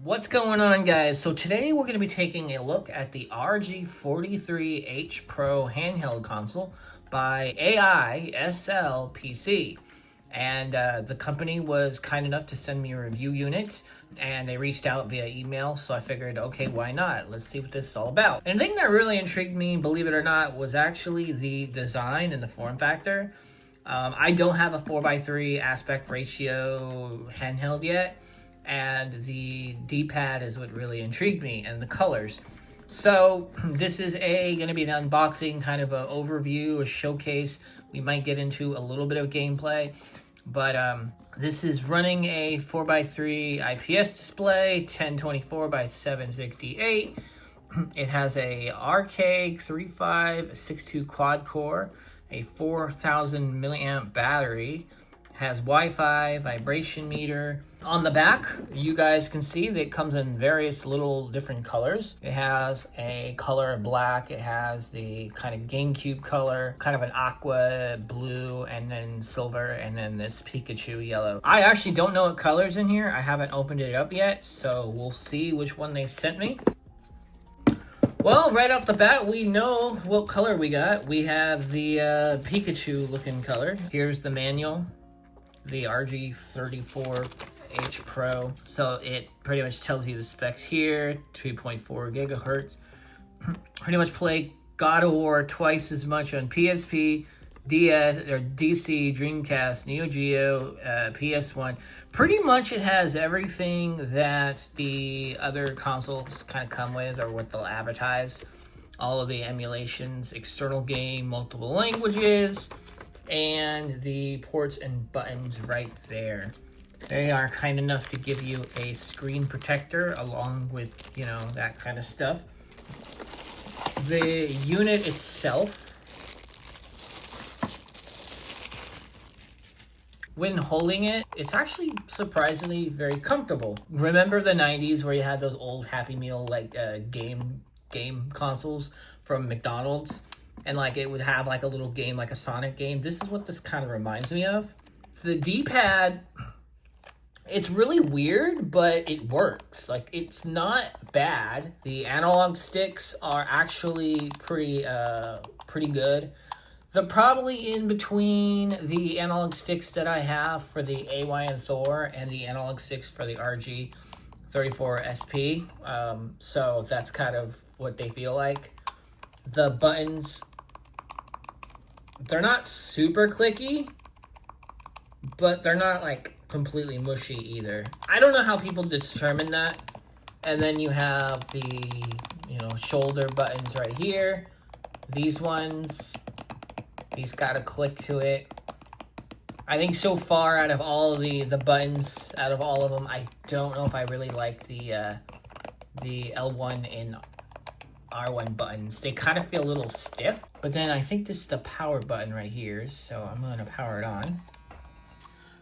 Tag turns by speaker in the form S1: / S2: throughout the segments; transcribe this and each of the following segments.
S1: What's going on, guys? So today we're going to be taking a look at the RG43H Pro handheld console by AISLPC. And the company was kind enough to send me a review unit, and they reached out via email, so I figured, okay, why not? Let's see what this is all about. And the thing that really intrigued me, believe it or not, was actually the design and the form factor. I don't have a 4:3 aspect ratio handheld yet, and the D-pad is what really intrigued me, and the colors. So this is going to be an unboxing, kind of an overview, a showcase. We might get into a little bit of gameplay, but this is running a 4:3 IPS display, 1024 by 768. It has a RK43H quad core, a 4,000 milliamp battery, has Wi-Fi, vibration meter. On the back, you guys can see that it comes in various little different colors. It has a color black, it has the kind of GameCube color, kind of an aqua blue, and then silver, and then this Pikachu yellow. I actually don't know what color's in here. I haven't opened it up yet, so we'll see which one they sent me. Well, right off the bat, we know what color we got. We have the Pikachu looking color. Here's the manual, the RG43H Pro. So it pretty much tells you the specs here, 2.4 gigahertz. Pretty much play God of War twice as much on PSP, DS or DC, Dreamcast, Neo Geo, PS1. Pretty much it has everything that the other consoles kind of come with, or what they'll advertise. All of the emulations, external game, multiple languages, and the ports and buttons right there. They are kind enough to give you a screen protector along with, you know, that kind of stuff. The unit itself, when holding it, it's actually surprisingly very comfortable. Remember the 90s where you had those old Happy Meal like game consoles from McDonald's? And like it would have like a little game, like a Sonic game. This is what this kind of reminds me of. The D-pad, it's really weird, but it works. Like, it's not bad. The analog sticks are actually pretty good. They're probably in between the analog sticks that I have for the AY and Thor and the analog sticks for the RG34SP. So that's kind of what they feel like. The buttons, they're not super clicky, but they're not like completely mushy either. I don't know how people determine that. And then you have the, shoulder buttons right here. These ones, these got a click to it. I think so far out of all of the buttons, out of all of them, I don't know if I really like the L1 and R1 buttons. They kind of feel a little stiff. But then I think this is the power button right here, so I'm going to power it on.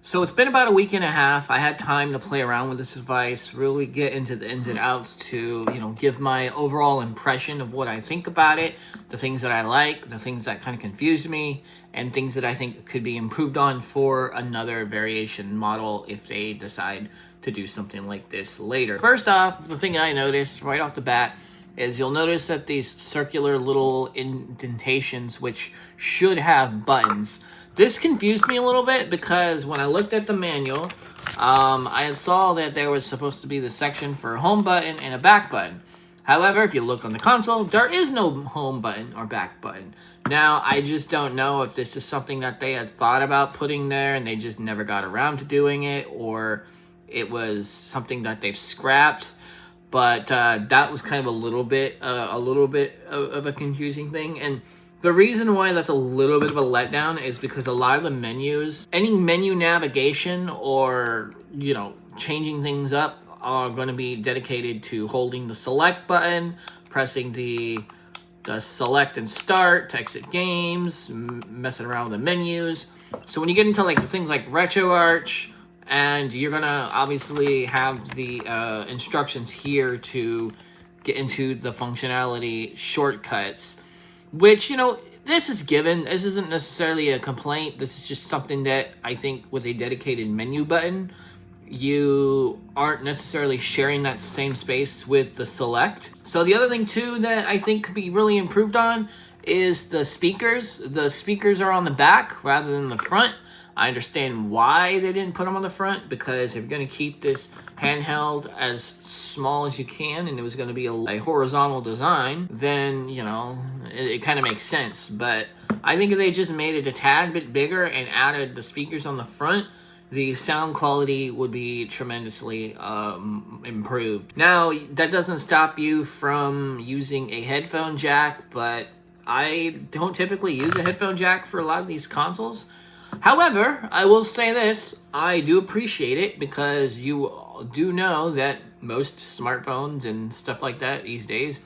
S1: So it's been about a week and a half. I had time to play around with this device, really get into the ins and outs to, give my overall impression of what I think about it, the things that I like, the things that kind of confused me, and things that I think could be improved on for another variation model if they decide to do something like this later. First off, the thing I noticed right off the bat is you'll notice that these circular little indentations, which should have buttons. This confused me a little bit because when I looked at the manual, I saw that there was supposed to be the section for a home button and a back button. However, if you look on the console, there is no home button or back button. Now, I just don't know if this is something that they had thought about putting there and they just never got around to doing it, or it was something that they've scrapped. But that was kind of a little bit of a confusing thing. And the reason why that's a little bit of a letdown is because a lot of the menus, any menu navigation or, changing things up are going to be dedicated to holding the select button, pressing the select and start to exit games, messing around with the menus. So when you get into like things like RetroArch, and you're going to obviously have the instructions here to get into the functionality shortcuts, which, this is given. This isn't necessarily a complaint. This is just something that I think with a dedicated menu button, you aren't necessarily sharing that same space with the Select. So the other thing too that I think could be really improved on is the speakers. The speakers are on the back rather than the front. I understand why they didn't put them on the front, because if you're going to keep this handheld as small as you can and it was going to be a horizontal design, then, you know, it kind of makes sense. But I think if they just made it a tad bit bigger and added the speakers on the front, the sound quality would be tremendously improved. Now, that doesn't stop you from using a headphone jack, but I don't typically use a headphone jack for a lot of these consoles. However, I will say this, I do appreciate it, because you do know that most smartphones and stuff like that these days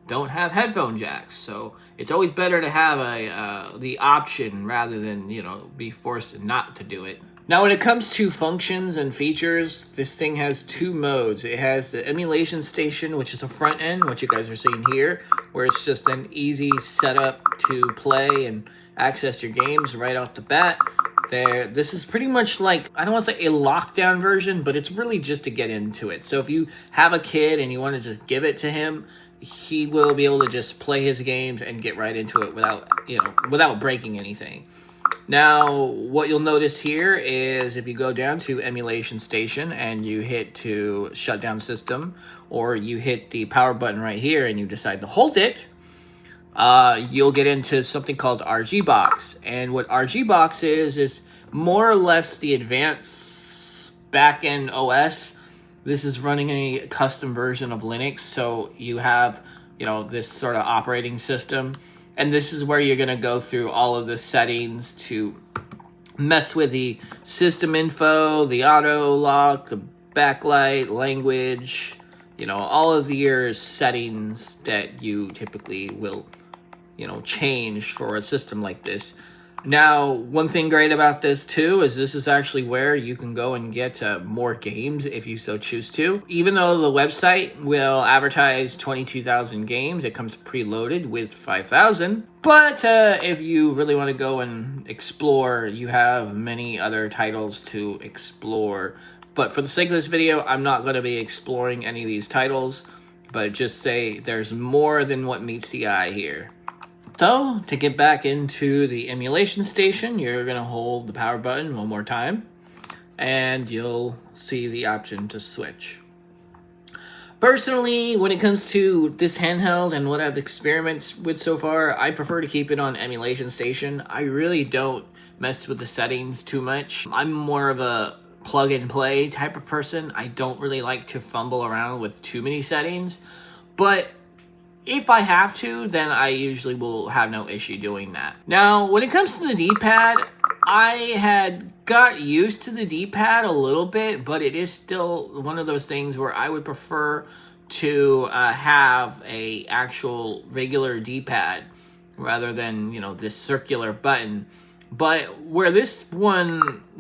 S1: don't have headphone jacks. So it's always better to have the option rather than, you know, be forced not to do it. Now, when it comes to functions and features, this thing has two modes. It has the Emulation Station, which is the front end, which you guys are seeing here, where it's just an easy setup to play and access your games right off the bat. This is pretty much like, I don't want to say a lockdown version, but it's really just to get into it. So if you have a kid and you want to just give it to him, he will be able to just play his games and get right into it without breaking anything. Now, what you'll notice here is if you go down to Emulation Station and you hit to shut down system, or you hit the power button right here and you decide to hold it, you'll get into something called RGBox. And what RGBox is more or less the advanced backend OS. This is running a custom version of Linux, so you have, you know, this sort of operating system. And this is where you're going to go through all of the settings to mess with the system info, the auto lock, the backlight, language, you know, all of your settings that you typically will, you know, change for a system like this. Now, one thing great about this too is this is actually where you can go and get more games if you so choose to. Even though the website will advertise 22,000 games, it comes preloaded with 5,000. But if you really want to go and explore, you have many other titles to explore. But for the sake of this video, I'm not going to be exploring any of these titles, but just say there's more than what meets the eye here. So, to get back into the Emulation Station, you're going to hold the power button one more time, and you'll see the option to switch. Personally, when it comes to this handheld and what I've experimented with so far, I prefer to keep it on Emulation Station. I really don't mess with the settings too much. I'm more of a plug and play type of person. I don't really like to fumble around with too many settings, but if I have to, then I usually will have no issue doing that. Now, when it comes to the D-pad, I had got used to the D-pad a little bit, but it is still one of those things where I would prefer to have a actual regular D-pad rather than, you know, this circular button. But where this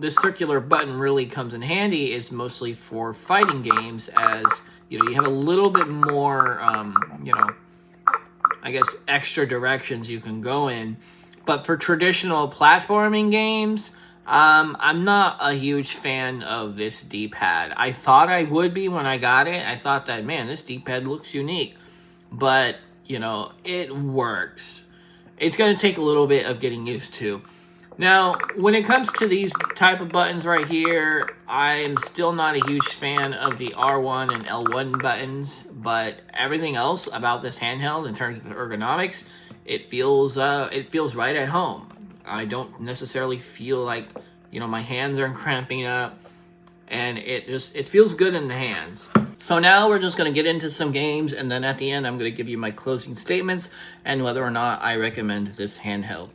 S1: circular button really comes in handy is mostly for fighting games, as, you know, you have a little bit more, you know, I guess, extra directions you can go in. But for traditional platforming games, I'm not a huge fan of this D-pad. I thought I would be when I got it. I thought that, man, this D-pad looks unique. But, you know, it works. It's going to take a little bit of getting used to. Now, when it comes to these type of buttons right here, I'm still not a huge fan of the R1 and L1 buttons, but everything else about this handheld in terms of ergonomics, it feels right at home. I don't necessarily feel like, you know, my hands are cramping up, and it feels good in the hands. So now we're just going to get into some games, and then at the end I'm going to give you my closing statements and whether or not I recommend this handheld.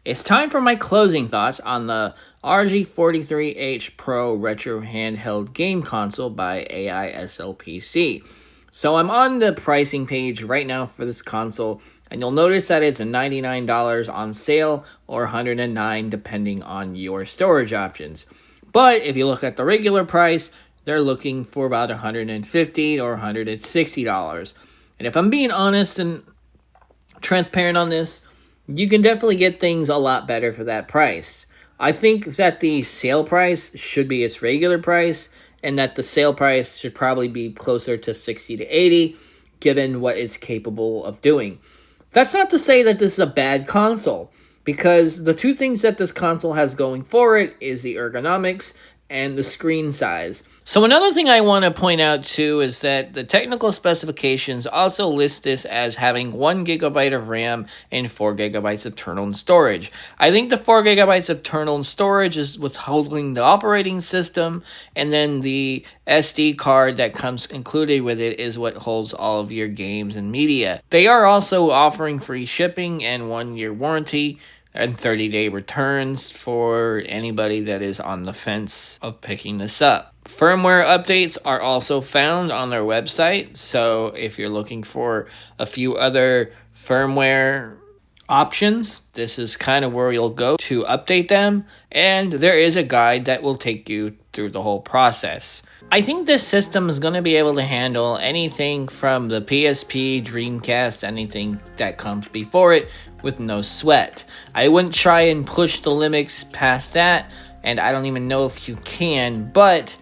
S1: It's time for my closing thoughts on the RG43H Pro Retro Handheld Game Console by AISLPC. So I'm on the pricing page right now for this console, and you'll notice that it's $99 on sale or $109 depending on your storage options. But if you look at the regular price, they're looking for about $150 or $160. And if I'm being honest and transparent on this, you can definitely get things a lot better for that price. I think that the sale price should be its regular price, and that the sale price should probably be closer to $60 to $80, given what it's capable of doing. That's not to say that this is a bad console, because the two things that this console has going for it is the ergonomics and the screen size. So another thing I want to point out too is that the technical specifications also list this as having 1 GB of RAM and 4 GB of internal storage. I think the 4 GB of internal storage is what's holding the operating system, and then the SD card that comes included with it is what holds all of your games and media. They are also offering free shipping and 1-year warranty and 30-day returns for anybody that is on the fence of picking this up. Firmware updates are also found on their website, so if you're looking for a few other firmware options, this is kind of where you'll go to update them, and there is a guide that will take you through the whole process. I think this system is going to be able to handle anything from the PSP, Dreamcast, anything that comes before it with no sweat. I wouldn't try and push the limits past that, and I don't even know if you can, but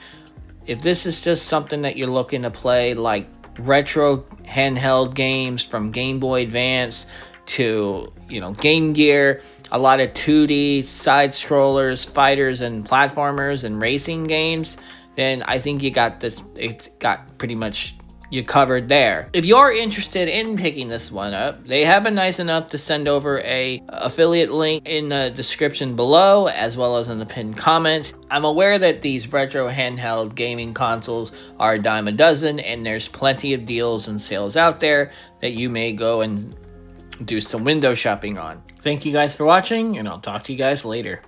S1: if this is just something that you're looking to play, like retro handheld games from Game Boy Advance to, Game Gear, a lot of 2D side scrollers, fighters and platformers and racing games, then I think you got this. It's got pretty much you covered there. If you're interested in picking this one up, they have been nice enough to send over a affiliate link in the description below, as well as in the pinned comment. I'm aware that these retro handheld gaming consoles are a dime a dozen, and there's plenty of deals and sales out there that you may go and do some window shopping on. Thank you guys for watching, and I'll talk to you guys later.